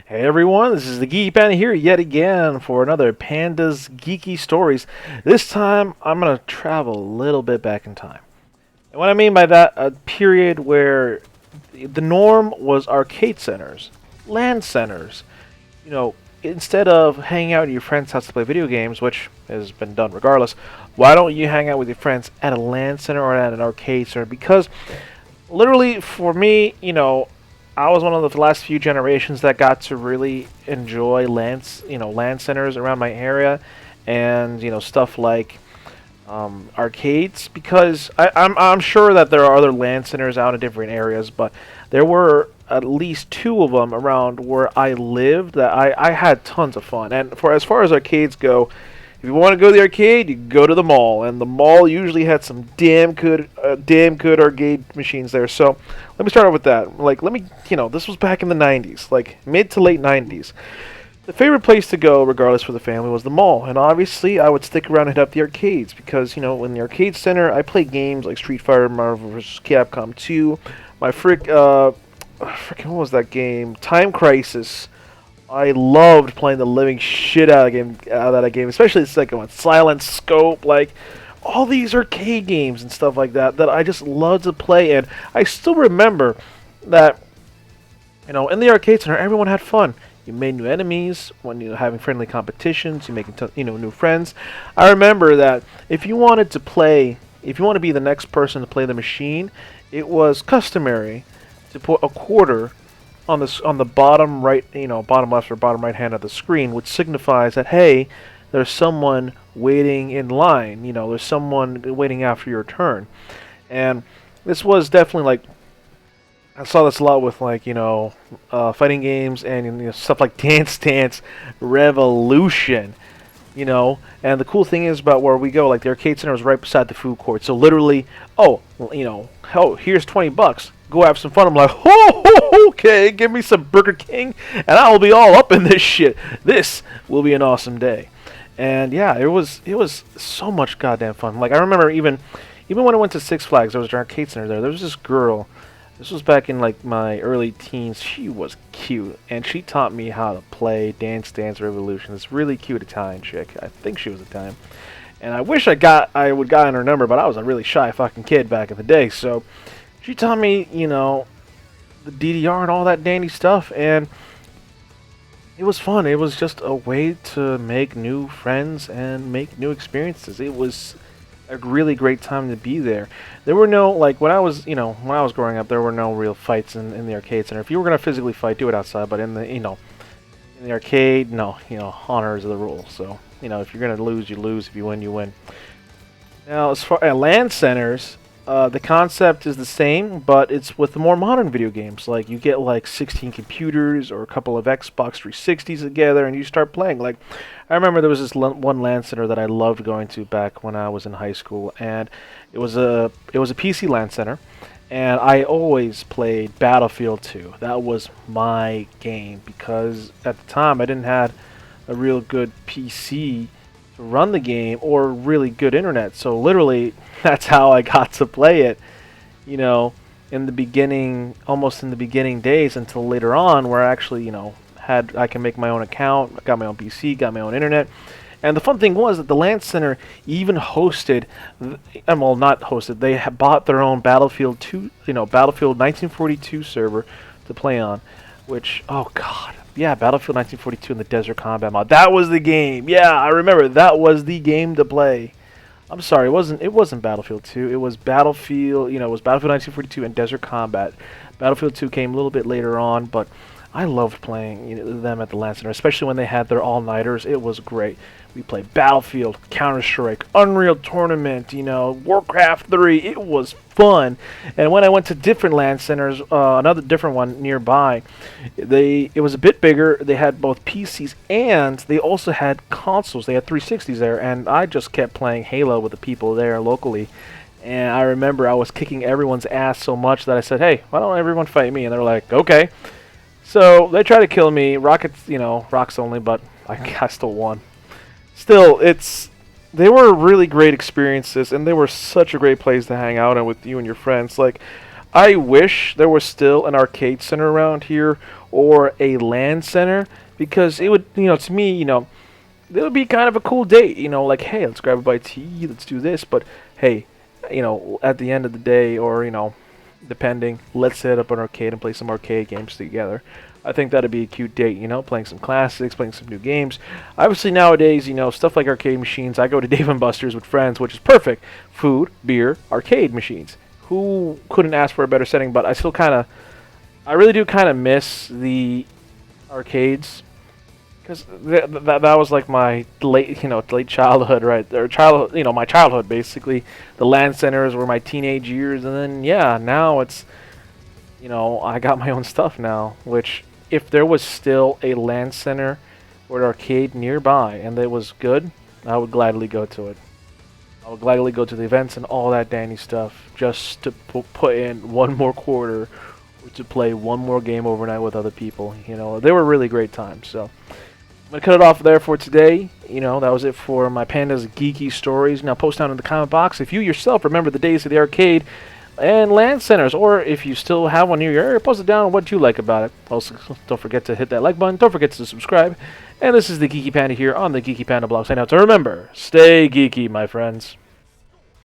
Hey everyone, this is the Geeky Panda here yet again for another Panda's Geeky Stories. This time I'm going to travel a little bit back in time. And what I mean by that, a period where the norm was arcade centers, LAN centers. You know, instead of hanging out at your friend's house to play video games, which has been done regardless, why don't you hang out with your friends at a LAN center or at an arcade center? Because literally for me, I was one of the last few generations that got to really enjoy LAN centers around my area, and stuff like arcades. Because I'm sure that there are other LAN centers out in different areas, but there were at least two of them around where I lived that I had tons of fun. And for as far as arcades go, if you want to go to the arcade, you go to the mall, and the mall usually had some damn good arcade machines there. So let me start off with that. This was back in the '90s, like mid to late '90s. The favorite place to go, regardless for the family, was the mall, and obviously I would stick around and hit up the arcades because in the arcade center I played games like Street Fighter, Marvel vs. Capcom 2, what was that game? Time Crisis. I loved playing the living shit out of that game, especially the second one, Silent Scope, like all these arcade games and stuff like that I just loved to play. And I still remember that in the arcade center everyone had fun. You made new enemies when you were having friendly competitions. You making new friends. I remember that if you wanted to be the next person to play the machine, it was customary to put a quarter on the bottom right, bottom left or bottom right hand of the screen, which signifies that hey, there's someone waiting in line. There's someone waiting after your turn, and this was definitely like I saw this a lot with fighting games and stuff like Dance Dance Revolution. And the cool thing is about where we go, like the arcade center was right beside the food court, so literally, here's $20, go have some fun. I'm like, okay, give me some Burger King and I'll be all up in this shit. This will be an awesome day. And yeah, it was so much goddamn fun. Like I remember even when I went to Six Flags, there was an arcade center there was this girl. This was back in like my early teens. She was cute, and she taught me how to play Dance Dance Revolution. This really cute Italian chick. I think she was Italian, and I wish I would gotten her number, but I was a really shy fucking kid back in the day. So she taught me, the DDR and all that dandy stuff, and it was fun. It was just a way to make new friends and make new experiences. It was a really great time to be there. There were no, like when I was growing up, there were no real fights in the arcade center. If you were gonna physically fight, do it outside. But in the arcade, no, honor is the rule. So if you're gonna lose, you lose. If you win, you win. Now, as far as LAN centers, the concept is the same, but it's with the more modern video games. Like you get like 16 computers or a couple of Xbox 360s together, and you start playing. Like I remember there was this one LAN center that I loved going to back when I was in high school, and it was a PC LAN center, and I always played Battlefield 2. That was my game because at the time I didn't have a real good PC to run the game or really good internet. So literally, that's how I got to play it. You know, in the beginning, almost in the beginning days until later on, where I actually, I can make my own account, got my own PC, got my own internet. And the fun thing was that the LAN Center even hosted, well, not hosted, they bought their own Battlefield 2, Battlefield 1942 server to play on, which, oh god, yeah, Battlefield 1942 in the Desert Combat mod. That was the game. Yeah, I remember. That was the game to play. I'm sorry, it wasn't Battlefield 2. It was Battlefield, it was Battlefield 1942 and Desert Combat. Battlefield 2 came a little bit later on, but I loved playing them at the LAN Center, especially when they had their all-nighters. It was great. We played Battlefield, Counter-Strike, Unreal Tournament, Warcraft 3. It was fun. And when I went to different LAN centers, another different one nearby, it was a bit bigger. They had both PCs and they also had consoles. They had 360s there, and I just kept playing Halo with the people there locally. And I remember I was kicking everyone's ass so much that I said, "Hey, why don't everyone fight me?" And they're like, "Okay." So they tried to kill me, rockets, rocks only, but I still won. Still, they were really great experiences, and they were such a great place to hang out and with you and your friends. Like, I wish there was still an arcade center around here, or a LAN center, because it would, to me, it would be kind of a cool date, like, hey, let's grab a bite to eat, let's do this, but hey, at the end of the day, or, depending, let's set up an arcade and play some arcade games together. I think that'd be a cute date, playing some classics, playing some new games. Obviously nowadays, stuff like arcade machines, I go to Dave & Buster's with friends, which is perfect. Food, beer, arcade machines. Who couldn't ask for a better setting? But I really do kind of miss the arcades, because that was like my late childhood, right? Or childhood, my childhood basically. The LAN centers were my teenage years, and then yeah, now it's, I got my own stuff now. Which, if there was still a LAN center or an arcade nearby and it was good, I would gladly go to it. I would gladly go to the events and all that dandy stuff just to put in one more quarter or to play one more game overnight with other people. They were really great times. So I'm going to cut it off there for today. That was it for my Panda's Geeky stories. Now post down in the comment box if you yourself remember the days of the arcade and LAN centers, or if you still have one near your area, post it down on what you like about it. Also, don't forget to hit that like button. Don't forget to subscribe. And this is the Geeky Panda here on the Geeky Panda blog. Sign out to remember, stay geeky, my friends.